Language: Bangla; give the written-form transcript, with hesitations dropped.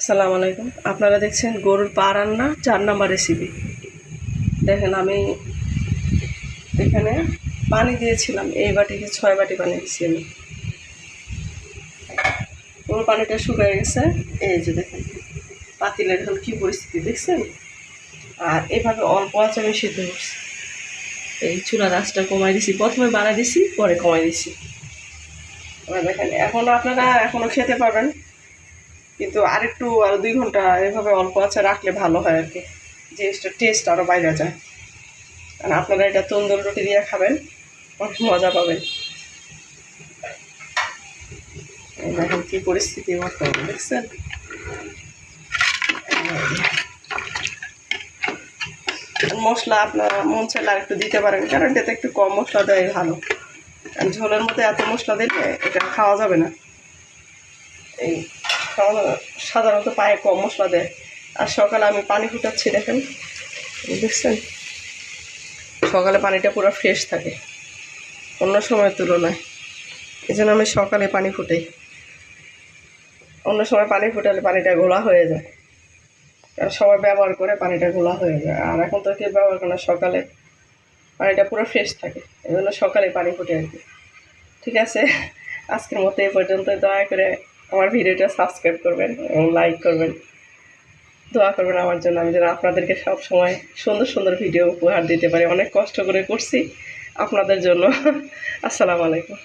আসসালামু আলাইকুম। আপনারা দেখছেন গরুর পা রান্না 4 নাম্বার রেসিপি। দেখেন আমি এখানে পানি দিয়েছিলাম, এই বাটিতে 6 বাটি পানি দিয়েছি আমি। পুরো পানিটা শুকিয়ে গেছে। এই যে দেখেন পাতিলের এখন কী পরিস্থিতি দেখছেন। আর এভাবে অল্প আঁচে আমি সিদ্ধ করছি। এই চুলার আঁচটা কমাই দিছি, প্রথমে বাড়াই দিছি পরে কমাই দিছি। এবার দেখেন এখনও খেতে পারবেন, কিন্তু আর 2 ঘন্টা এভাবে অল্প আঁচে রাখলে ভালো হয় আর কি, জিনিসটা টেস্ট আরও বাইরে যায়। আর আপনারা এটা তন্দুর রুটি দিয়ে খাবেন, অনেক মজা পাবেন। দেখেন কী পরিস্থিতি বর্তমানে দেখছেন। মশলা আপনারা মন চাইলে আর একটু দিতে পারেন, কারণ এটাতে একটু কম মশলা দেয় ভালো। কারণ ঝোলের মধ্যে এত মশলা দিলে এটা খাওয়া যাবে না। এই সাধারণত পায়ে কম মশলা দেয়। আর সকালে আমি পানি ফুটাচ্ছি দেখেন, দেখছেন সকালে পানিটা পুরো ফ্রেশ থাকে অন্য সময়ের তুলনায়। এই জন্য আমি সকালে পানি ফুটাই, অন্য সময় পানি ফুটালে পানিটা ঘোলা হয়ে যায়। কারণ সবাই ব্যবহার করে পানিটা ঘোলা হয়ে যায়, আর এখন তো কেউ ব্যবহার করে না। সকালে পানিটা পুরো ফ্রেশ থাকে, এই জন্য সকালে পানি ফুটে আর কি। ঠিক আছে, আজকের মতো এই পর্যন্ত। দয়া করে আমার ভিডিওটা সাবস্ক্রাইব করবেন এবং লাইক করবেন, দোয়া করবেন আমার জন্য, আমি যেন আপনাদেরকে সব সময় সুন্দর সুন্দর ভিডিও উপহার দিতে পারি। অনেক কষ্ট করে করছি আপনাদের জন্য। আসসালামু আলাইকুম।